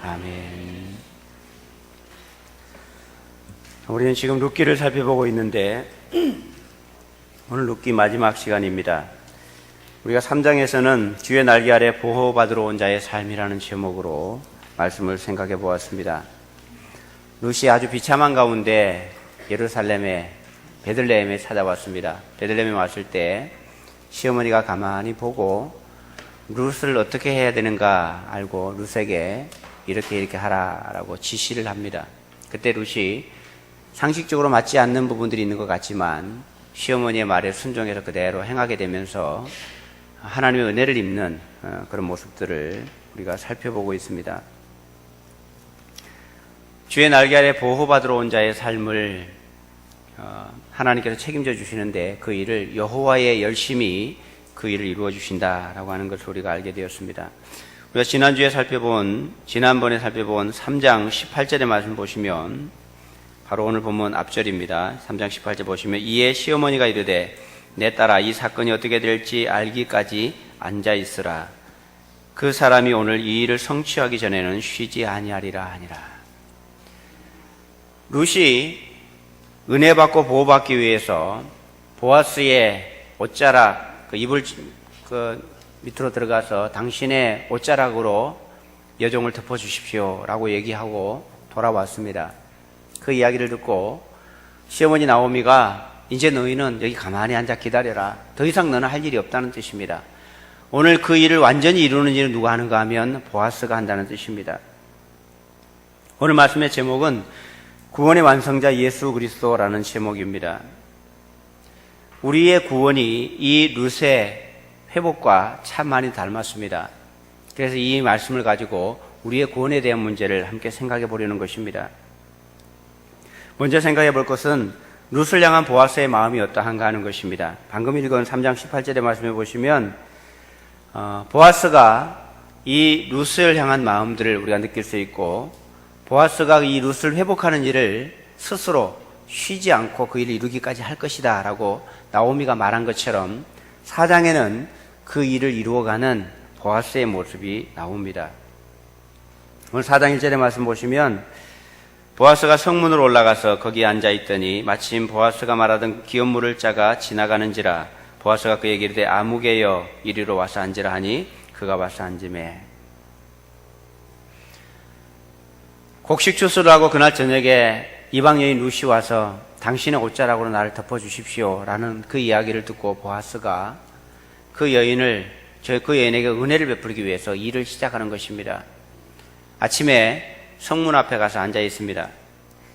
아멘. 우리는 지금 룻기를 살펴보고 있는데 오늘 룻기 마지막 시간입니다. 우리가 3장에서는 주의 날개 아래 보호받으러 온 자의 삶이라는 제목으로 말씀을 생각해 보았습니다. 룻이 아주 비참한 가운데 예루살렘에 베들레헴에 찾아왔습니다. 베들레헴에 왔을 때 시어머니가 가만히 보고 룻을 어떻게 해야 되는가 알고 룻에게 이렇게 하라라고 지시를 합니다. 그때 룻이 상식적으로 맞지 않는 부분들이 있는 것 같지만 시어머니의 말에 순종해서 그대로 행하게 되면서 하나님의 은혜를 입는 그런 모습들을 우리가 살펴보고 있습니다. 주의 날개 아래 보호받으러 온 자의 삶을 하나님께서 책임져 주시는데 그 일을 여호와의 열심히 그 일을 이루어 주신다라고 하는 것을 우리가 알게 되었습니다. 우리가 지난번에 살펴본 3장 18절의 말씀 보시면 바로 오늘 본문 앞절입니다. 3장 18절 보시면 이에 시어머니가 이르되 내 딸아 이 사건이 어떻게 될지 알기까지 앉아 있으라. 그 사람이 오늘 이 일을 성취하기 전에는 쉬지 아니하리라 하니라. 룻이 은혜 받고 보호받기 위해서 보아스의 옷자락 이불 밑으로 들어가서 당신의 옷자락으로 여종을 덮어주십시오 라고 얘기하고 돌아왔습니다. 그 이야기를 듣고 시어머니 나오미가 이제 너희는 여기 가만히 앉아 기다려라. 더 이상 너는 할 일이 없다는 뜻입니다. 오늘 그 일을 완전히 이루는 일은 누가 하는가 하면 보아스가 한다는 뜻입니다. 오늘 말씀의 제목은 구원의 완성자 예수 그리스도라는 제목입니다. 우리의 구원이 이 룻의 회복과 참 많이 닮았습니다. 그래서 이 말씀을 가지고 우리의 구원에 대한 문제를 함께 생각해 보려는 것입니다. 먼저 생각해 볼 것은 룻을 향한 보아스의 마음이 어떠한가 하는 것입니다. 방금 읽은 3장 18절의 말씀에 보시면 보아스가 이 룻을 향한 마음들을 우리가 느낄 수 있고 보아스가 이 룻을 회복하는 일을 스스로 쉬지 않고 그 일을 이루기까지 할 것이다 라고 나오미가 말한 것처럼 4장에는 그 일을 이루어가는 보아스의 모습이 나옵니다. 오늘 4장 1절의 말씀 보시면 보아스가 성문으로 올라가서 거기에 앉아있더니 마침 보아스가 말하던 기업 물을 자가 지나가는지라 보아스가 그에게 이르되 아무개여 이리로 와서 앉으라 하니 그가 와서 앉으매. 곡식 추수를 하고 그날 저녁에 이방 여인 룻이 와서 당신의 옷자락으로 나를 덮어주십시오 라는 그 이야기를 듣고 보아스가 그 여인에게 은혜를 베풀기 위해서 일을 시작하는 것입니다. 아침에 성문 앞에 가서 앉아 있습니다.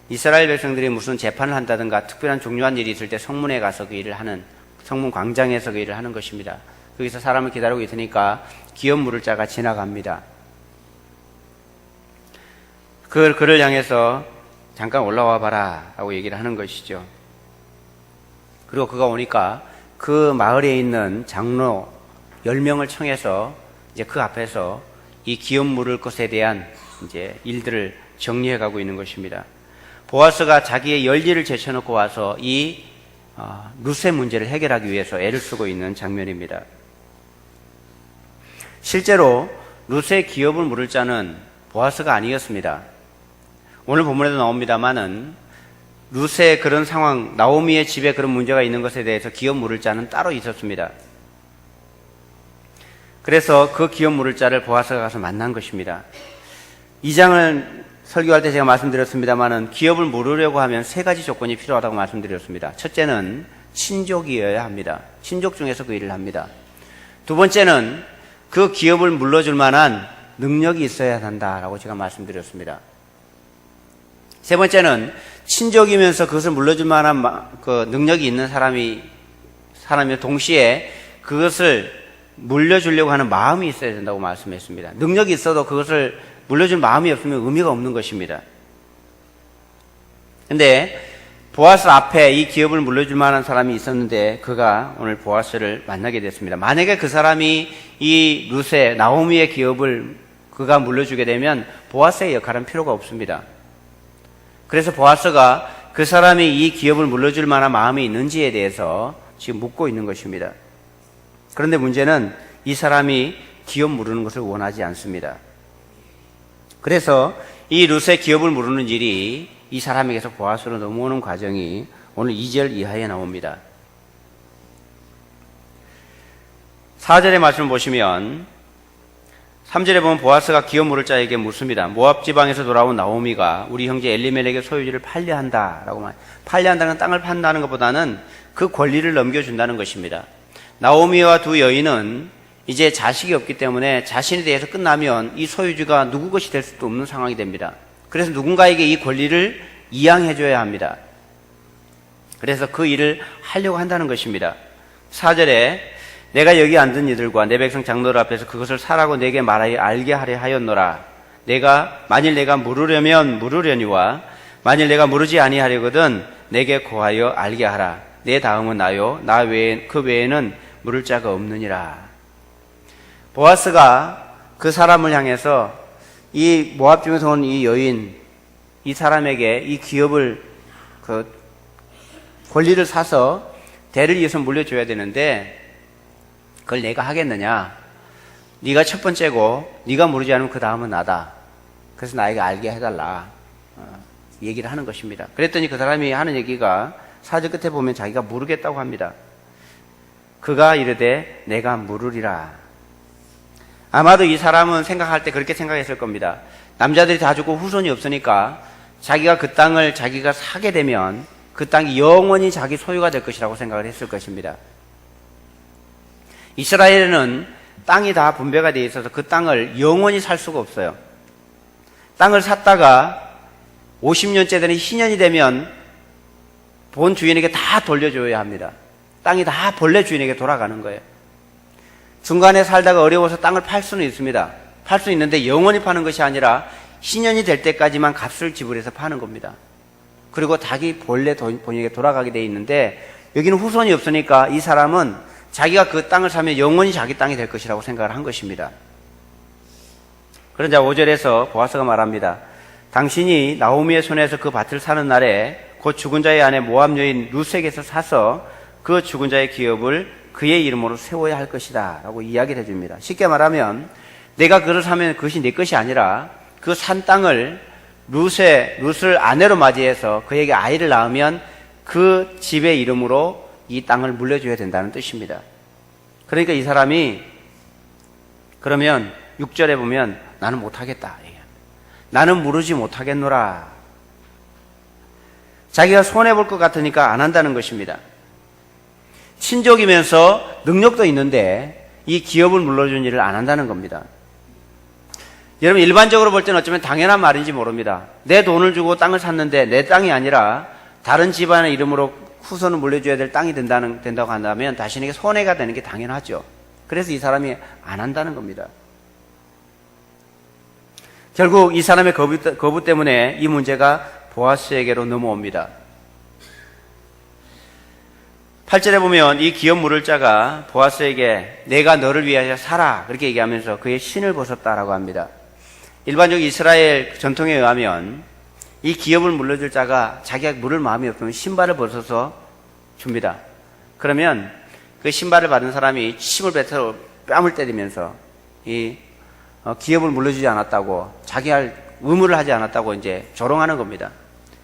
이스라엘 백성들이 무슨 재판을 한다든가 특별한 중요한 일이 있을 때 성문에 가서 그 일을 하는, 성문 광장에서 그 일을 하는 것입니다. 거기서 사람을 기다리고 있으니까 기업 물을 자가 지나갑니다. 그를 향해서 잠깐 올라와 봐라 라고 얘기를 하는 것이죠. 그리고 그가 오니까 그 마을에 있는 장로 10명을 청해서 이제 그 앞에서 이 기업 물을 것에 대한 이제 일들을 정리해 가고 있는 것입니다. 보아스가 자기의 열일을 제쳐놓고 와서 이 룻의 문제를 해결하기 위해서 애를 쓰고 있는 장면입니다. 실제로 룻의 기업을 물을 자는 보아스가 아니었습니다. 오늘 본문에도 나옵니다만은 룻의 그런 상황, 나오미의 집에 그런 문제가 있는 것에 대해서 기업 물을 자는 따로 있었습니다. 그래서 그 기업 물을 자를 보아스가 가서 만난 것입니다. 이 장을 설교할 때 제가 말씀드렸습니다만은 기업을 물으려고 하면 3가지 조건이 필요하다고 말씀드렸습니다. 첫째는 친족이어야 합니다. 친족 중에서 그 일을 합니다. 두 번째는 그 기업을 물러줄 만한 능력이 있어야 한다라고 제가 말씀드렸습니다. 세 번째는 친족이면서 그것을 물러줄 만한 그 능력이 있는 사람이 동시에 그것을 물려주려고 하는 마음이 있어야 된다고 말씀했습니다. 능력이 있어도 그것을 물려줄 마음이 없으면 의미가 없는 것입니다. 근데 보아스 앞에 이 기업을 물려줄 만한 사람이 있었는데 그가 오늘 보아스를 만나게 됐습니다. 만약에 그 사람이 이 룻의 나오미의 기업을 그가 물려주게 되면 보아스의 역할은 필요가 없습니다. 그래서 보아스가 그 사람이 이 기업을 물려줄 만한 마음이 있는지에 대해서 지금 묻고 있는 것입니다. 그런데 문제는 이 사람이 기업 물르는 것을 원하지 않습니다. 그래서 이 룻의 기업을 물르는 일이 이 사람에게서 보아스로 넘어오는 과정이 오늘 2절 이하에 나옵니다. 4절의 말씀을 보시면 3절에 보면 보아스가 기업 물을 자에게 묻습니다. 모압 지방에서 돌아온 나오미가 우리 형제 엘리멜렉의 소유지를 팔려한다라고 말. 팔려한다는 땅을 판다는 것보다는 그 권리를 넘겨준다는 것입니다. 나오미와 두 여인은 이제 자식이 없기 때문에 자신에 대해서 끝나면 이 소유지가 누구 것이 될 수도 없는 상황이 됩니다. 그래서 누군가에게 이 권리를 이양해줘야 합니다. 그래서 그 일을 하려고 한다는 것입니다. 4절에 내가 여기 앉은 이들과 내 백성 장로들 앞에서 그것을 사라고 내게 말하여 알게 하려 하였노라. 만일 내가 물으려면 물으려니와 만일 내가 물으지 아니하려거든 내게 고하여 알게 하라. 내 다음은 나요. 나 외에 그 외에는 물을 자가 없느니라. 보아스가 그 사람을 향해서 이 모압 중에서 온 이 여인, 이 사람에게 이 기업을 권리를 사서 대를 이어서 물려줘야 되는데 그걸 내가 하겠느냐? 네가 첫 번째고 네가 모르지 않으면 그 다음은 나다. 그래서 나에게 알게 해달라. 얘기를 하는 것입니다. 그랬더니 그 사람이 하는 얘기가 4절 끝에 보면 자기가 모르겠다고 합니다. 그가 이르되 내가 물으리라. 아마도 이 사람은 생각할 때 그렇게 생각했을 겁니다. 남자들이 다 죽고 후손이 없으니까 자기가 그 땅을 자기가 사게 되면 그 땅이 영원히 자기 소유가 될 것이라고 생각을 했을 것입니다. 이스라엘에는 땅이 다 분배가 되어 있어서 그 땅을 영원히 살 수가 없어요. 땅을 샀다가 50년째 되는 희년이 되면 본 주인에게 다 돌려줘야 합니다. 땅이 다 본래 주인에게 돌아가는 거예요. 중간에 살다가 어려워서 땅을 팔 수는 있습니다. 팔 수 있는데 영원히 파는 것이 아니라 희년이 될 때까지만 값을 지불해서 파는 겁니다. 그리고 자기 본래 본인에게 돌아가게 돼 있는데 여기는 후손이 없으니까 이 사람은 자기가 그 땅을 사면 영원히 자기 땅이 될 것이라고 생각을 한 것입니다. 그러자 5절에서 보아스가 말합니다. 당신이 나오미의 손에서 그 밭을 사는 날에 곧 죽은 자의 아내 모압 여인 룻에게서 사서 그 죽은 자의 기업을 그의 이름으로 세워야 할 것이다 라고 이야기를 해줍니다. 쉽게 말하면 내가 그를 사면 그것이 내 것이 아니라 그 산 땅을 룻을 아내로 맞이해서 그에게 아이를 낳으면 그 집의 이름으로 이 땅을 물려줘야 된다는 뜻입니다. 그러니까 이 사람이 그러면 6절에 보면 나는 못하겠다. 나는 물으지 못하겠노라. 자기가 손해볼 것 같으니까 안 한다는 것입니다. 친족이면서 능력도 있는데 이 기업을 물려준 일을 안 한다는 겁니다. 여러분 일반적으로 볼 때는 어쩌면 당연한 말인지 모릅니다. 내 돈을 주고 땅을 샀는데 내 땅이 아니라 다른 집안의 이름으로 후손을 물려줘야 될 땅이 된다고 한다면 자신에게 손해가 되는 게 당연하죠. 그래서 이 사람이 안 한다는 겁니다. 결국 이 사람의 거부 때문에 이 문제가 보아스에게로 넘어옵니다. 8절에 보면 이 기업 물을 자가 보아스에게 내가 너를 위하여 살아 그렇게 얘기하면서 그의 신을 벗었다라고 합니다. 일반적 이스라엘 전통에 의하면 이 기업을 물려줄 자가 자기가 물을 마음이 없으면 신발을 벗어서 줍니다. 그러면 그 신발을 받은 사람이 침을 뱉어 뺨을 때리면서 이 기업을 물려주지 않았다고 자기 할 의무를 하지 않았다고 이제 조롱하는 겁니다.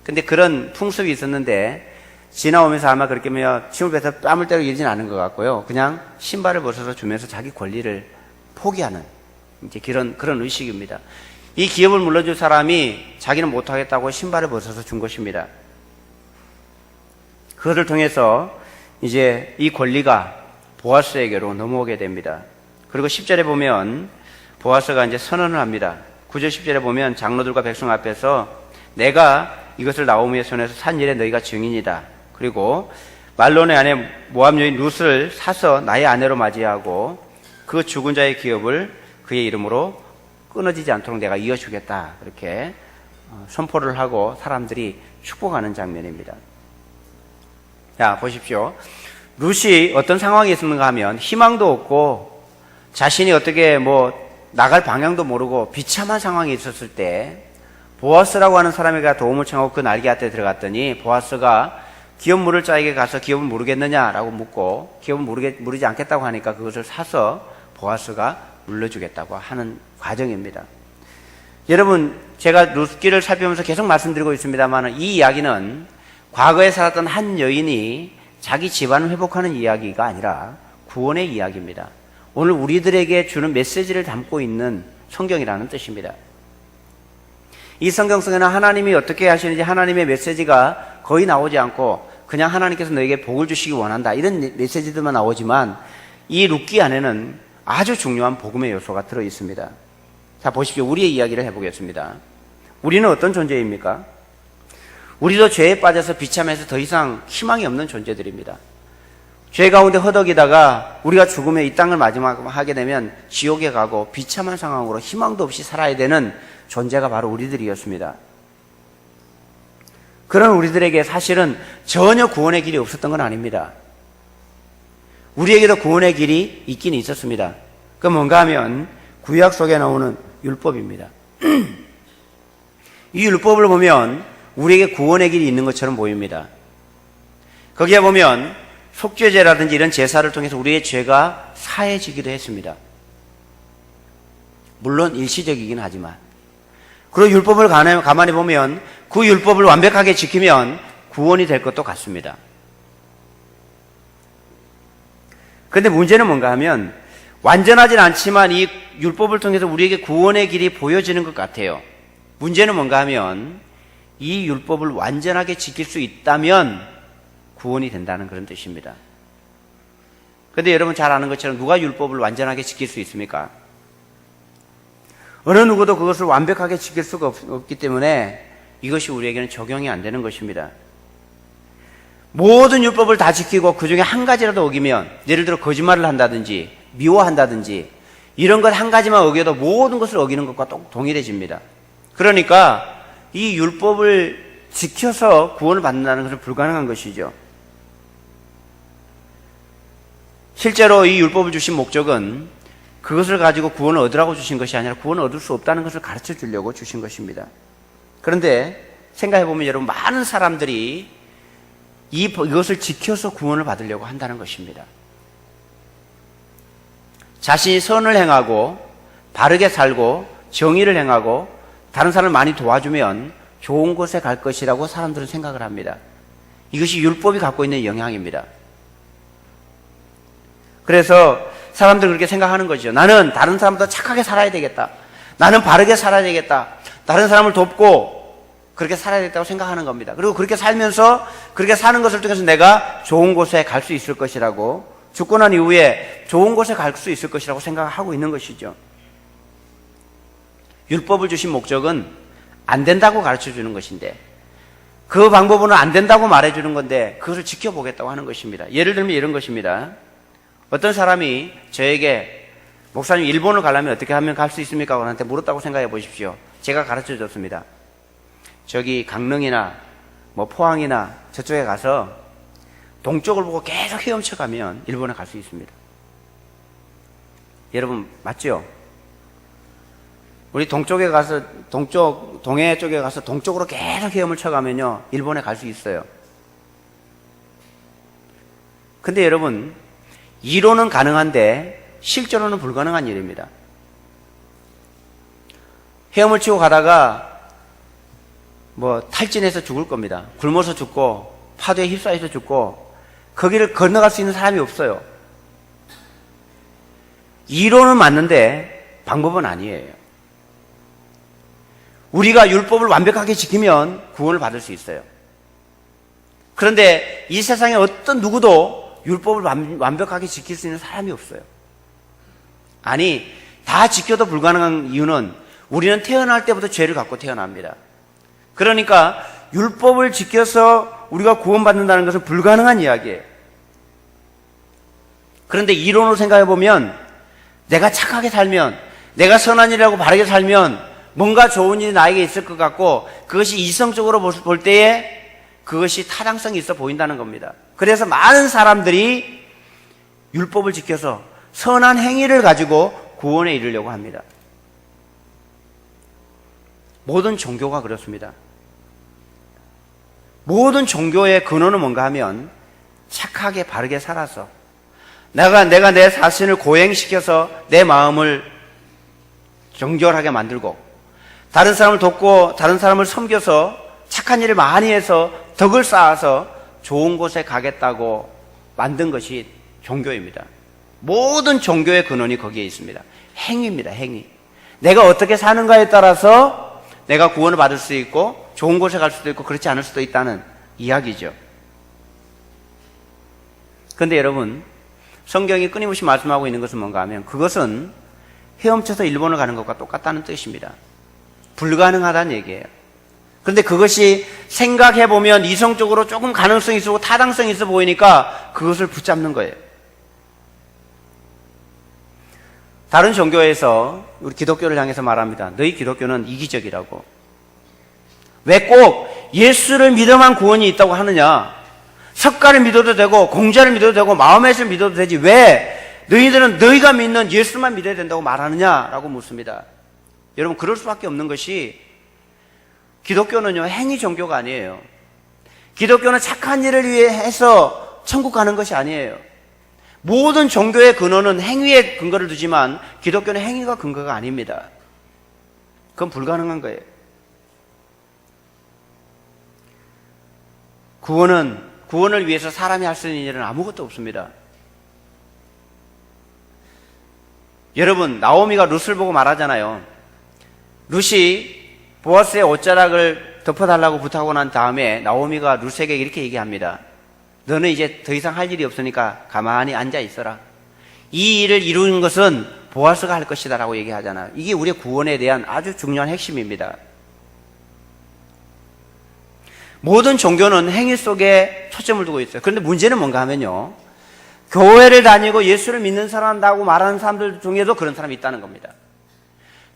근데 그런 풍습이 있었는데 지나오면서 아마 그렇게 침을 뱉어 뺨을 때리고 이러진 않은 것 같고요. 그냥 신발을 벗어서 주면서 자기 권리를 포기하는 이제 그런 의식입니다. 이 기업을 물려줄 사람이 자기는 못하겠다고 신발을 벗어서 준 것입니다. 그것을 통해서 이제 이 권리가 보아스에게로 넘어오게 됩니다. 그리고 10절에 보면 보아스가 이제 선언을 합니다. 9절 10절에 보면 장로들과 백성 앞에서 내가 이것을 나오미의 손에서 산 일에 너희가 증인이다. 그리고 말론의 아내 모압 여인 룻을 사서 나의 아내로 맞이하고 그 죽은 자의 기업을 그의 이름으로 끊어지지 않도록 내가 이어주겠다. 이렇게 선포를 하고 사람들이 축복하는 장면입니다. 자, 보십시오. 룻이 어떤 상황이 있었는가 하면 희망도 없고 자신이 어떻게 나갈 방향도 모르고 비참한 상황이 있었을 때 보아스라고 하는 사람에게 도움을 청하고 그 날개밭에 들어갔더니 보아스가 기업 물을 자에게 가서 기업을 물으겠느냐라고 묻고 기업을 물으지 않겠다고 하니까 그것을 사서 보아스가 물려주겠다고 하는 과정입니다. 여러분, 제가 룻기를 살펴보면서 계속 말씀드리고 있습니다만 이 이야기는 과거에 살았던 한 여인이 자기 집안을 회복하는 이야기가 아니라 구원의 이야기입니다. 오늘 우리들에게 주는 메시지를 담고 있는 성경이라는 뜻입니다. 이 성경 속에는 하나님이 어떻게 하시는지 하나님의 메시지가 거의 나오지 않고 그냥 하나님께서 너에게 복을 주시기 원한다 이런 메시지들만 나오지만 이 룻기 안에는 아주 중요한 복음의 요소가 들어 있습니다. 자, 보십시오. 우리의 이야기를 해보겠습니다. 우리는 어떤 존재입니까? 우리도 죄에 빠져서 비참해서 더 이상 희망이 없는 존재들입니다. 죄 가운데 허덕이다가 우리가 죽음에 이 땅을 마지막하게 되면 지옥에 가고 비참한 상황으로 희망도 없이 살아야 되는 존재가 바로 우리들이었습니다. 그런 우리들에게 사실은 전혀 구원의 길이 없었던 건 아닙니다. 우리에게도 구원의 길이 있긴 있었습니다. 그 뭔가 하면 구약 속에 나오는 율법입니다. 이 율법을 보면 우리에게 구원의 길이 있는 것처럼 보입니다. 거기에 보면 속죄제라든지 이런 제사를 통해서 우리의 죄가 사해지기도 했습니다. 물론 일시적이긴 하지만. 그리고 율법을 가만히 보면 그 율법을 완벽하게 지키면 구원이 될 것도 같습니다. 그런데 문제는 뭔가 하면 완전하진 않지만 이 율법을 통해서 우리에게 구원의 길이 보여지는 것 같아요. 문제는 뭔가 하면 이 율법을 완전하게 지킬 수 있다면 구원이 된다는 그런 뜻입니다. 그런데 여러분 잘 아는 것처럼 누가 율법을 완전하게 지킬 수 있습니까? 어느 누구도 그것을 완벽하게 지킬 수가 없기 때문에 이것이 우리에게는 적용이 안 되는 것입니다. 모든 율법을 다 지키고 그 중에 한 가지라도 어기면, 예를 들어 거짓말을 한다든지 미워한다든지 이런 것 한 가지만 어겨도 모든 것을 어기는 것과 동일해집니다. 그러니까 이 율법을 지켜서 구원을 받는다는 것은 불가능한 것이죠. 실제로 이 율법을 주신 목적은 그것을 가지고 구원을 얻으라고 주신 것이 아니라 구원을 얻을 수 없다는 것을 가르쳐 주려고 주신 것입니다. 그런데 생각해보면 여러분, 많은 사람들이 이것을 지켜서 구원을 받으려고 한다는 것입니다. 자신이 선을 행하고 바르게 살고 정의를 행하고 다른 사람을 많이 도와주면 좋은 곳에 갈 것이라고 사람들은 생각을 합니다. 이것이 율법이 갖고 있는 영향입니다. 그래서 사람들은 그렇게 생각하는 거죠. 나는 다른 사람보다 착하게 살아야 되겠다. 나는 바르게 살아야 되겠다. 다른 사람을 돕고 그렇게 살아야 되겠다고 생각하는 겁니다. 그리고 그렇게 살면서 그렇게 사는 것을 통해서 내가 좋은 곳에 갈 수 있을 것이라고, 죽고 난 이후에 좋은 곳에 갈 수 있을 것이라고 생각하고 있는 것이죠. 율법을 주신 목적은 안 된다고 가르쳐 주는 것인데, 그 방법으로는 안 된다고 말해 주는 건데 그것을 지켜보겠다고 하는 것입니다. 예를 들면 이런 것입니다. 어떤 사람이 저에게 목사님 일본을 가려면 어떻게 하면 갈 수 있습니까? 저한테 물었다고 생각해 보십시오. 제가 가르쳐 줬습니다. 저기 강릉이나 뭐 포항이나 저쪽에 가서 동쪽을 보고 계속 헤엄쳐 가면 일본에 갈 수 있습니다. 여러분 맞죠? 우리 동쪽에 가서 동해 쪽에 가서 동쪽으로 계속 헤엄을 쳐가면요 일본에 갈 수 있어요. 근데 여러분, 이론은 가능한데 실제로는 불가능한 일입니다. 헤엄을 치고 가다가 뭐 탈진해서 죽을 겁니다. 굶어서 죽고 파도에 휩싸여서 죽고 거기를 건너갈 수 있는 사람이 없어요. 이론은 맞는데 방법은 아니에요. 우리가 율법을 완벽하게 지키면 구원을 받을 수 있어요. 그런데 이 세상에 어떤 누구도 율법을 완벽하게 지킬 수 있는 사람이 없어요. 아니, 다 지켜도 불가능한 이유는 우리는 태어날 때부터 죄를 갖고 태어납니다. 그러니까 율법을 지켜서 우리가 구원받는다는 것은 불가능한 이야기예요. 그런데 이론으로 생각해 보면 내가 착하게 살면, 내가 선한 일이라고 바르게 살면 뭔가 좋은 일이 나에게 있을 것 같고 그것이 이성적으로 볼 때에 그것이 타당성이 있어 보인다는 겁니다. 그래서 많은 사람들이 율법을 지켜서 선한 행위를 가지고 구원에 이르려고 합니다. 모든 종교가 그렇습니다. 모든 종교의 근원은 뭔가 하면 착하게 바르게 살아서 내가 내 자신을 고행시켜서 내 마음을 정결하게 만들고 다른 사람을 돕고 다른 사람을 섬겨서 착한 일을 많이 해서 덕을 쌓아서 좋은 곳에 가겠다고 만든 것이 종교입니다. 모든 종교의 근원이 거기에 있습니다. 행위입니다. 행위. 내가 어떻게 사는가에 따라서 내가 구원을 받을 수 있고 좋은 곳에 갈 수도 있고 그렇지 않을 수도 있다는 이야기죠. 그런데 여러분, 성경이 끊임없이 말씀하고 있는 것은 뭔가 하면 그것은 헤엄쳐서 일본을 가는 것과 똑같다는 뜻입니다. 불가능하다는 얘기예요. 그런데 그것이 생각해보면 이성적으로 조금 가능성이 있고 타당성이 있어 보이니까 그것을 붙잡는 거예요. 다른 종교에서 우리 기독교를 향해서 말합니다. 너희 기독교는 이기적이라고. 왜 꼭 예수를 믿어만 구원이 있다고 하느냐? 석가를 믿어도 되고 공자를 믿어도 되고 마호메트를 믿어도 되지 왜 너희들은 너희가 믿는 예수만 믿어야 된다고 말하느냐라고 묻습니다. 여러분, 그럴 수밖에 없는 것이 기독교는요, 행위 종교가 아니에요. 기독교는 착한 일을 위해 해서 천국 가는 것이 아니에요. 모든 종교의 근원은 행위에 근거를 두지만 기독교는 행위가 근거가 아닙니다. 그건 불가능한 거예요. 구원을 위해서 사람이 할 수 있는 일은 아무것도 없습니다. 여러분, 나오미가 룻을 보고 말하잖아요. 룻이 보아스의 옷자락을 덮어달라고 부탁하고 난 다음에 나오미가 룻에게 이렇게 얘기합니다. 너는 이제 더 이상 할 일이 없으니까 가만히 앉아 있어라. 이 일을 이루는 것은 보아스가 할 것이다 라고 얘기하잖아요. 이게 우리의 구원에 대한 아주 중요한 핵심입니다. 모든 종교는 행위 속에 초점을 두고 있어요. 그런데 문제는 뭔가 하면요, 교회를 다니고 예수를 믿는 사람이라고 말하는 사람들 중에도 그런 사람이 있다는 겁니다.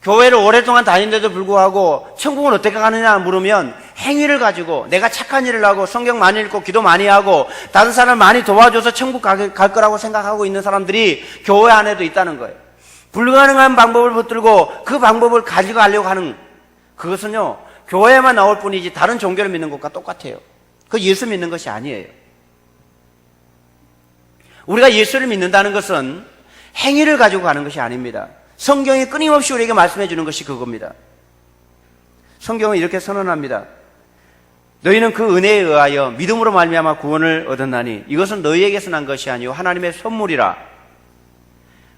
교회를 오랫동안 다니는데도 불구하고 천국은 어떻게 가느냐 물으면 행위를 가지고 내가 착한 일을 하고 성경 많이 읽고 기도 많이 하고 다른 사람 많이 도와줘서 천국 갈 거라고 생각하고 있는 사람들이 교회 안에도 있다는 거예요. 불가능한 방법을 붙들고 그 방법을 가지고 가려고 하는 그것은요, 교회에만 나올 뿐이지 다른 종교를 믿는 것과 똑같아요. 그 예수 믿는 것이 아니에요. 우리가 예수를 믿는다는 것은 행위를 가지고 가는 것이 아닙니다. 성경이 끊임없이 우리에게 말씀해 주는 것이 그겁니다. 성경은 이렇게 선언합니다. 너희는 그 은혜에 의하여 믿음으로 말미암아 구원을 얻었나니 이것은 너희에게서 난 것이 아니요 하나님의 선물이라.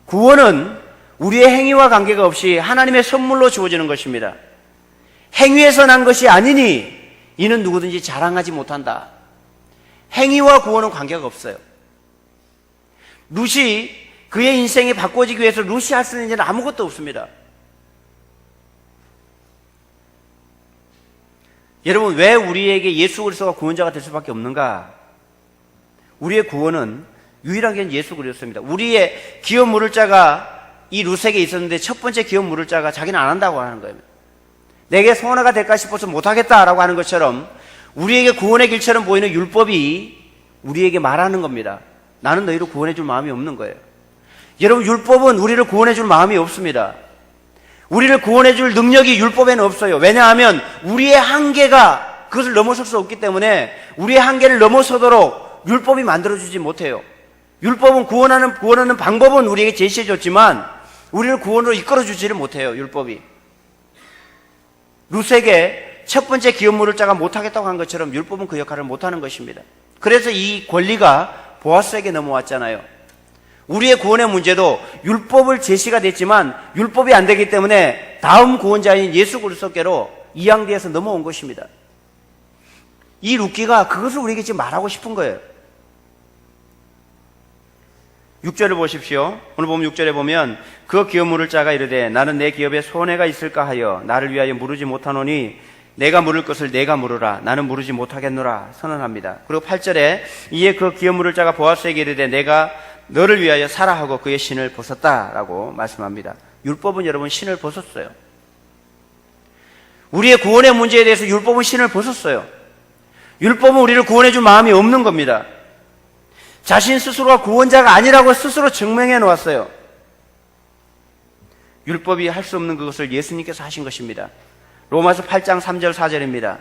구원은 우리의 행위와 관계가 없이 하나님의 선물로 주어지는 것입니다. 행위에서 난 것이 아니니 이는 누구든지 자랑하지 못한다. 행위와 구원은 관계가 없어요. 룻이 그의 인생이 바꿔지기 위해서 룻이 할 수 있는 일은 아무것도 없습니다. 여러분, 왜 우리에게 예수 그리스도가 구원자가 될 수밖에 없는가? 우리의 구원은 유일하게 예수 그리스도입니다. 우리의 기업 물을 자가 이 룻에게 있었는데 첫 번째 기업 물을 자가 자기는 안 한다고 하는 거예요. 내게 손해가 될까 싶어서 못하겠다라고 하는 것처럼 우리에게 구원의 길처럼 보이는 율법이 우리에게 말하는 겁니다. 나는 너희를 구원해 줄 마음이 없는 거예요. 여러분, 율법은 우리를 구원해 줄 마음이 없습니다. 우리를 구원해 줄 능력이 율법에는 없어요. 왜냐하면 우리의 한계가 그것을 넘어설 수 없기 때문에 우리의 한계를 넘어서도록 율법이 만들어주지 못해요. 율법은 구원하는 방법은 우리에게 제시해 줬지만 우리를 구원으로 이끌어주지를 못해요. 율법이. 룻에게 첫 번째 기업 물을 자가 못하겠다고 한 것처럼 율법은 그 역할을 못하는 것입니다. 그래서 이 권리가 보아스에게 넘어왔잖아요. 우리의 구원의 문제도 율법을 제시가 됐지만 율법이 안 되기 때문에 다음 구원자인 예수 그리스도께로 이양되어서 넘어온 것입니다. 이 룻기가 그것을 우리에게 지금 말하고 싶은 거예요. 6절을 보십시오. 오늘 보면 6절에 보면 그 기업 물을 자가 이르되 나는 내 기업에 손해가 있을까 하여 나를 위하여 물으지 못하노니 내가 물을 것을 내가 물으라. 나는 물으지 못하겠노라 선언합니다. 그리고 8절에 이에 그 기업 물을 자가 보아스에게 이르되 내가 너를 위하여 사라 하고 그의 신을 벗었다라고 말씀합니다. 율법은 여러분 신을 벗었어요. 우리의 구원의 문제에 대해서 율법은 신을 벗었어요. 율법은 우리를 구원해 줄 마음이 없는 겁니다. 자신 스스로가 구원자가 아니라고 스스로 증명해 놓았어요. 율법이 할 수 없는 그것을 예수님께서 하신 것입니다. 로마서 8장 3절 4절입니다.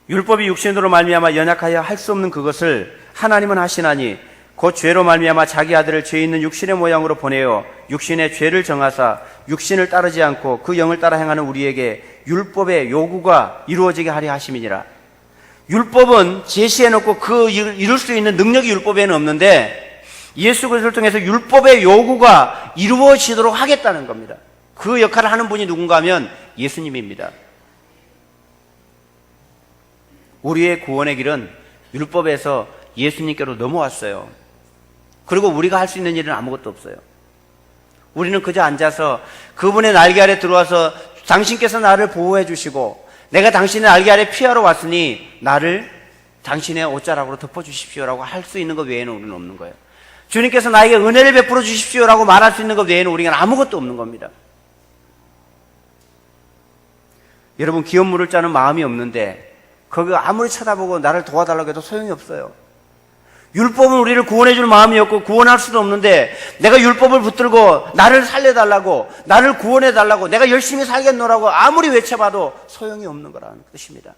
율법이 육신으로 말미암아 연약하여 할 수 없는 그것을 하나님은 하시나니 곧 죄로 말미암아 자기 아들을 죄 있는 육신의 모양으로 보내어 육신의 죄를 정하사 육신을 따르지 않고 그 영을 따라 행하는 우리에게 율법의 요구가 이루어지게 하려 하심이니라. 율법은 제시해놓고 그 이룰 수 있는 능력이 율법에는 없는데 예수 그리스도를 통해서 율법의 요구가 이루어지도록 하겠다는 겁니다. 그 역할을 하는 분이 누군가 하면 예수님입니다. 우리의 구원의 길은 율법에서 예수님께로 넘어왔어요. 그리고 우리가 할 수 있는 일은 아무것도 없어요. 우리는 그저 앉아서 그분의 날개 아래 들어와서 당신께서 나를 보호해 주시고 내가 당신의 날개 아래 피하러 왔으니 나를 당신의 옷자락으로 덮어주십시오라고 할 수 있는 것 외에는 우리는 없는 거예요. 주님께서 나에게 은혜를 베풀어 주십시오라고 말할 수 있는 것 외에는 우리가 아무것도 없는 겁니다. 여러분, 기업 물을 자는 마음이 없는데 거기 아무리 쳐다보고 나를 도와달라고 해도 소용이 없어요. 율법은 우리를 구원해 줄 마음이 없고 구원할 수도 없는데 내가 율법을 붙들고 나를 살려달라고, 나를 구원해 달라고, 내가 열심히 살겠노라고 아무리 외쳐봐도 소용이 없는 거라는 뜻입니다.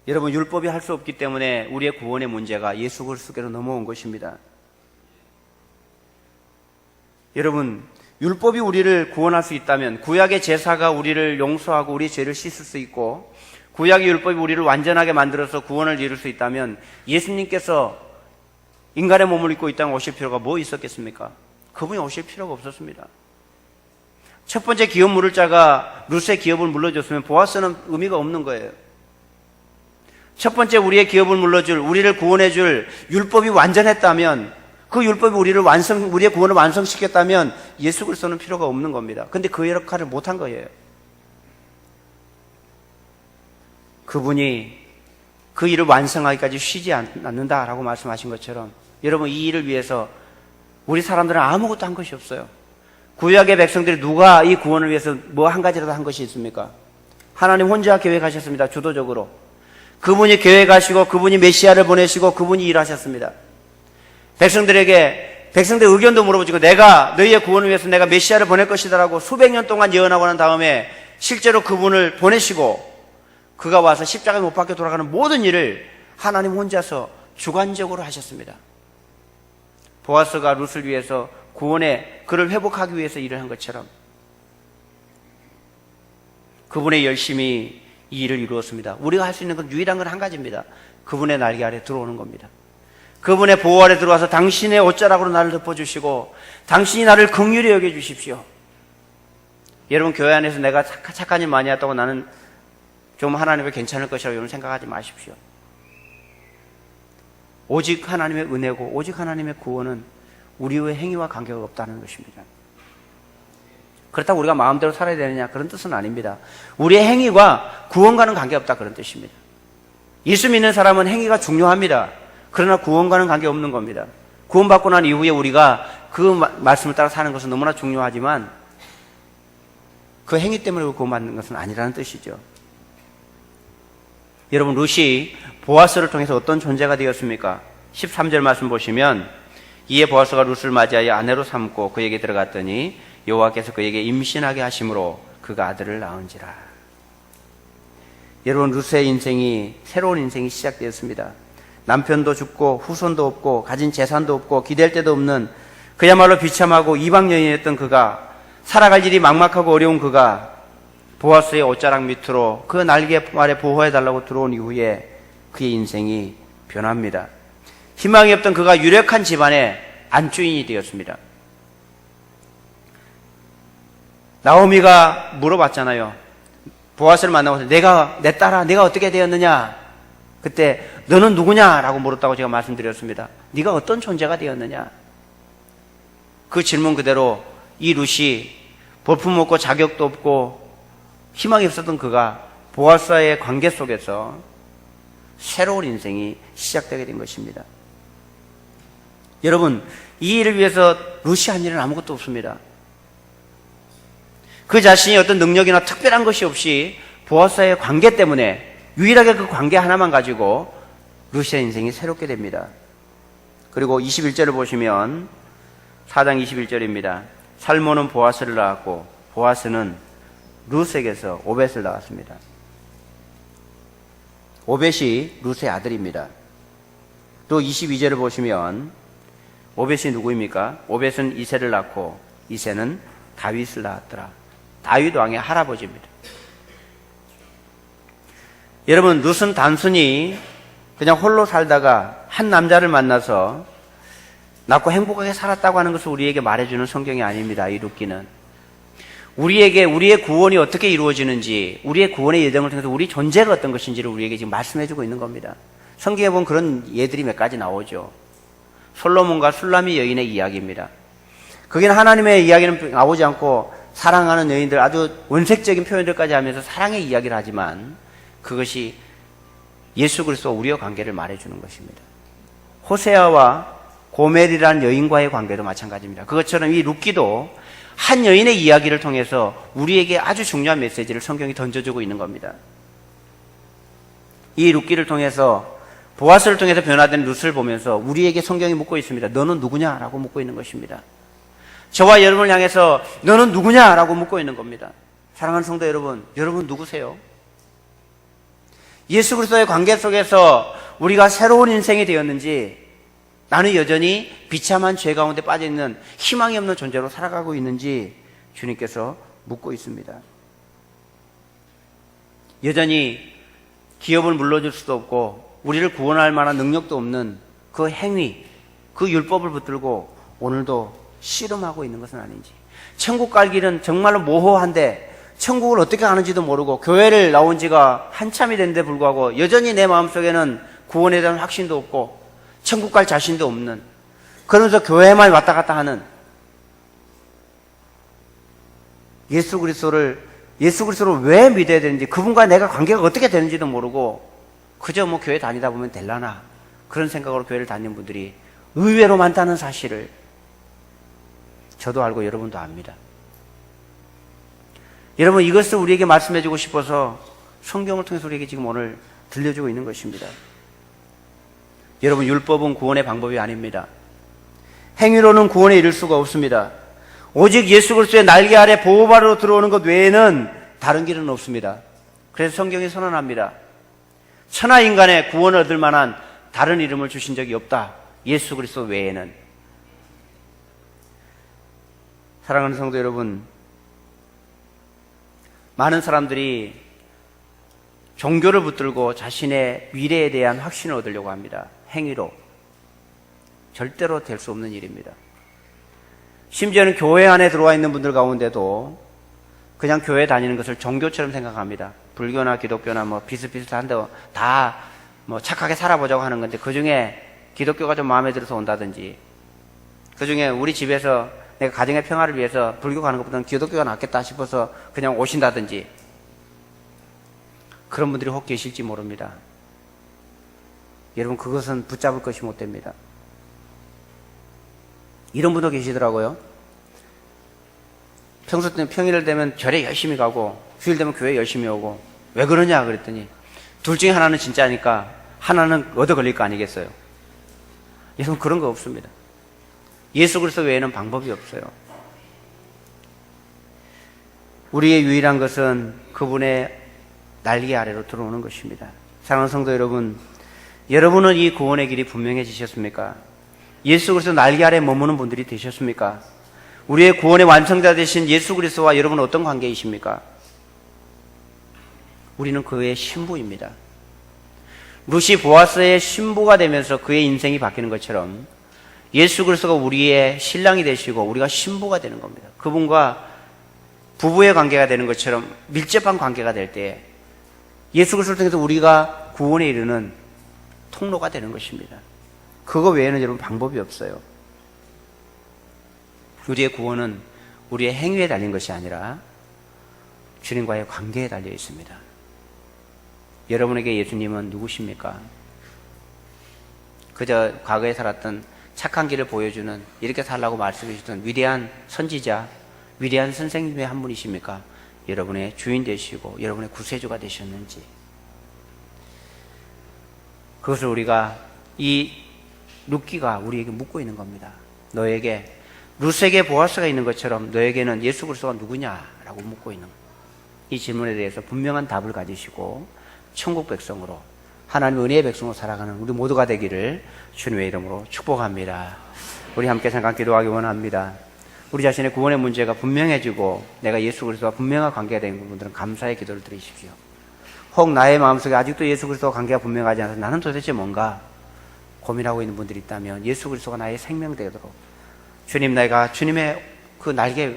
여러분, 율법이 할 수 없기 때문에 우리의 구원의 문제가 예수 그리스도께로 넘어온 것입니다. 여러분, 율법이 우리를 구원할 수 있다면 구약의 제사가 우리를 용서하고 우리 죄를 씻을 수 있고 구약의 율법이 우리를 완전하게 만들어서 구원을 이룰 수 있다면 예수님께서 인간의 몸을 입고 이 땅에 오실 필요가 뭐 있었겠습니까? 그분이 오실 필요가 없었습니다. 첫 번째 기업 물을 자가 룻의 기업을 물러줬으면 보아스는 의미가 없는 거예요. 첫 번째 우리의 기업을 물러줄, 우리를 구원해줄 율법이 완전했다면 그 율법이 우리의 구원을 완성시켰다면 예수 그리스도는 필요가 없는 겁니다. 근데 그 역할을 못한 거예요. 그분이 그 일을 완성하기까지 쉬지 않는다라고 말씀하신 것처럼 여러분, 이 일을 위해서 우리 사람들은 아무것도 한 것이 없어요. 구약의 백성들이 누가 이 구원을 위해서 뭐 한 가지라도 한 것이 있습니까? 하나님 혼자 계획하셨습니다. 주도적으로. 그분이 계획하시고 그분이 메시아를 보내시고 그분이 일하셨습니다. 백성들 의견도 물어보시고 내가 너희의 구원을 위해서 내가 메시아를 보낼 것이다라고 수백 년 동안 예언하고 난 다음에 실제로 그분을 보내시고 그가 와서 십자가에 못 박혀 돌아가는 모든 일을 하나님 혼자서 주관적으로 하셨습니다. 보아스가 룻을 위해서 구원의 그를 회복하기 위해서 일을 한 것처럼 그분의 열심히 이 일을 이루었습니다. 우리가 할 수 있는 건 유일한 건 한 가지입니다. 그분의 날개 아래 들어오는 겁니다. 그분의 보호 아래 들어와서 당신의 옷자락으로 나를 덮어주시고 당신이 나를 긍휼히 여겨주십시오. 여러분, 교회 안에서 내가 착한 일 많이 했다고 나는 좀 하나님을 괜찮을 것이라고 여러분 생각하지 마십시오. 오직 하나님의 은혜고 오직 하나님의 구원은 우리의 행위와 관계가 없다는 것입니다. 그렇다고 우리가 마음대로 살아야 되느냐, 그런 뜻은 아닙니다. 우리의 행위과 구원과는 관계없다, 그런 뜻입니다. 예수 믿는 사람은 행위가 중요합니다. 그러나 구원과는 관계없는 겁니다. 구원받고 난 이후에 우리가 그 말씀을 따라 사는 것은 너무나 중요하지만 그 행위 때문에 구원받는 것은 아니라는 뜻이죠. 여러분, 룻이 보아스를 통해서 어떤 존재가 되었습니까? 13절 말씀 보시면 이에 보아스가 룻을 맞이하여 아내로 삼고 그에게 들어갔더니 여호와께서 그에게 임신하게 하심으로 그가 아들을 낳은지라. 여러분, 룻의 인생이, 새로운 인생이 시작되었습니다. 남편도 죽고 후손도 없고 가진 재산도 없고 기댈 데도 없는 그야말로 비참하고 이방 여인이었던 그가, 살아갈 일이 막막하고 어려운 그가 보아스의 옷자락 밑으로 그 날개 아래 보호해달라고 들어온 이후에 그의 인생이 변합니다. 희망이 없던 그가 유력한 집안의 안주인이 되었습니다. 나오미가 물어봤잖아요. 보아스를 만나고 내 딸아, 내가 어떻게 되었느냐? 그때 너는 누구냐라고 물었다고 제가 말씀드렸습니다. 네가 어떤 존재가 되었느냐? 그 질문 그대로 이 룻이 볼품 없고 자격도 없고 희망이 없었던 그가 보아스와의 관계 속에서 새로운 인생이 시작되게 된 것입니다. 여러분, 이 일을 위해서 룻이 한 일은 아무것도 없습니다. 그 자신이 어떤 능력이나 특별한 것이 없이 보아스와의 관계 때문에 유일하게 그 관계 하나만 가지고 룻의 인생이 새롭게 됩니다. 그리고 21절을 보시면 4장 21절입니다. 살몬은 보아스를 낳았고 보아스는 룻에게서 오벳을 낳았습니다. 오벳이 룻의 아들입니다. 또 22절을 보시면 오벳이 누구입니까? 오벳은 이새를 낳고 이새는 다윗을 낳았더라. 다윗 왕의 할아버지입니다. 여러분, 룻은 단순히 그냥 홀로 살다가 한 남자를 만나서 낳고 행복하게 살았다고 하는 것을 우리에게 말해주는 성경이 아닙니다. 이 룻기는 우리에게 우리의 구원이 어떻게 이루어지는지, 우리의 구원의 예정을 통해서 우리 존재가 어떤 것인지를 우리에게 지금 말씀해주고 있는 겁니다. 성경에 보면 그런 예들이 몇 가지 나오죠. 솔로몬과 술라미 여인의 이야기입니다. 거기는 하나님의 이야기는 나오지 않고 사랑하는 여인들, 아주 원색적인 표현들까지 하면서 사랑의 이야기를 하지만 그것이 예수 그리스도와 우리의 관계를 말해주는 것입니다. 호세아와 고멜이라는 여인과의 관계도 마찬가지입니다. 그것처럼 이 룻기도 한 여인의 이야기를 통해서 우리에게 아주 중요한 메시지를 성경이 던져주고 있는 겁니다. 이 룻기를 통해서, 보아스를 통해서 변화된 룻을 보면서 우리에게 성경이 묻고 있습니다. 너는 누구냐라고 묻고 있는 것입니다. 저와 여러분을 향해서 너는 누구냐라고 묻고 있는 겁니다. 사랑하는 성도 여러분, 여러분 누구세요? 예수 그리스도의 관계 속에서 우리가 새로운 인생이 되었는지, 나는 여전히 비참한 죄 가운데 빠져있는 희망이 없는 존재로 살아가고 있는지 주님께서 묻고 있습니다. 여전히 기업을 물러줄 수도 없고 우리를 구원할 만한 능력도 없는 그 행위, 그 율법을 붙들고 오늘도 씨름하고 있는 것은 아닌지, 천국 갈 길은 정말로 모호한데 천국을 어떻게 가는지도 모르고 교회를 나온 지가 한참이 됐는데 불구하고 여전히 내 마음속에는 구원에 대한 확신도 없고 천국 갈 자신도 없는, 그러면서 교회만 왔다 갔다 하는, 예수 그리스도를 왜 믿어야 되는지, 그분과 내가 관계가 어떻게 되는지도 모르고 그저 뭐 교회 다니다 보면 될라나, 그런 생각으로 교회를 다니는 분들이 의외로 많다는 사실을 저도 알고 여러분도 압니다. 여러분, 이것을 우리에게 말씀해주고 싶어서 성경을 통해서 우리에게 지금 오늘 들려주고 있는 것입니다. 여러분, 율법은 구원의 방법이 아닙니다. 행위로는 구원에 이를 수가 없습니다. 오직 예수 그리스도의 날개 아래 보호 아래로 들어오는 것 외에는 다른 길은 없습니다. 그래서 성경이 선언합니다. 천하 인간의 구원을 얻을 만한 다른 이름을 주신 적이 없다. 예수 그리스도 외에는. 사랑하는 성도 여러분, 많은 사람들이 종교를 붙들고 자신의 미래에 대한 확신을 얻으려고 합니다. 행위로. 절대로 될 수 없는 일입니다. 심지어는 교회 안에 들어와 있는 분들 가운데도 그냥 교회 다니는 것을 종교처럼 생각합니다. 불교나 기독교나 뭐 비슷비슷한데 다 뭐 착하게 살아보자고 하는 건데, 그 중에 기독교가 좀 마음에 들어서 온다든지, 그 중에 우리 집에서 내가 가정의 평화를 위해서 불교 가는 것보다는 기독교가 낫겠다 싶어서 그냥 오신다든지, 그런 분들이 혹 계실지 모릅니다. 여러분, 그것은 붙잡을 것이 못 됩니다. 이런 분도 계시더라고요. 평일 되면 절에 열심히 가고 휴일 되면 교회 열심히 오고, 왜 그러냐 그랬더니 둘 중에 하나는 진짜니까 하나는 얻어 걸릴 거 아니겠어요? 여러분, 그런 거 없습니다. 예수 그리스도 외에는 방법이 없어요. 우리의 유일한 것은 그분의 날개 아래로 들어오는 것입니다. 사랑하는 성도 여러분, 여러분은 이 구원의 길이 분명해지셨습니까? 예수 그리스도 날개 아래 머무는 분들이 되셨습니까? 우리의 구원의 완성자 되신 예수 그리스도와 여러분은 어떤 관계이십니까? 우리는 그의 신부입니다. 룻이 보아스의 신부가 되면서 그의 인생이 바뀌는 것처럼 예수 그리스도가 우리의 신랑이 되시고 우리가 신부가 되는 겁니다. 그분과 부부의 관계가 되는 것처럼 밀접한 관계가 될 때 예수 그리스도를 통해서 우리가 구원에 이르는 통로가 되는 것입니다. 그거 외에는 여러분 방법이 없어요. 우리의 구원은 우리의 행위에 달린 것이 아니라 주님과의 관계에 달려 있습니다. 여러분에게 예수님은 누구십니까? 그저 과거에 살았던 착한 길을 보여주는, 이렇게 살라고 말씀해 주셨던 위대한 선지자, 위대한 선생님의 한 분이십니까? 여러분의 주인 되시고 여러분의 구세주가 되셨는지, 그것을 우리가 이 룻기가 우리에게 묻고 있는 겁니다. 너에게, 룻에게 보아스가 있는 것처럼 너에게는 예수 그리스도가 누구냐라고 묻고 있는, 이 질문에 대해서 분명한 답을 가지시고 천국 백성으로 하나님의 은혜의 백성으로 살아가는 우리 모두가 되기를 주님의 이름으로 축복합니다. 우리 함께 잠깐 기도하기 원합니다. 우리 자신의 구원의 문제가 분명해지고 내가 예수 그리스도와 분명한 관계가 되는 분들은 감사의 기도를 드리십시오. 혹 나의 마음속에 아직도 예수 그리스도와 관계가 분명하지 않아서 나는 도대체 뭔가 고민하고 있는 분들이 있다면 예수 그리스도가 나의 생명 되도록 주님, 내가 주님의 그 날개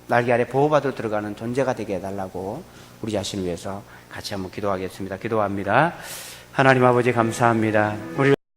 아래 보호받으러 들어가는 존재가 되게 해달라고 우리 자신을 위해서 같이 한번 기도하겠습니다. 기도합니다. 하나님 아버지 감사합니다. 우리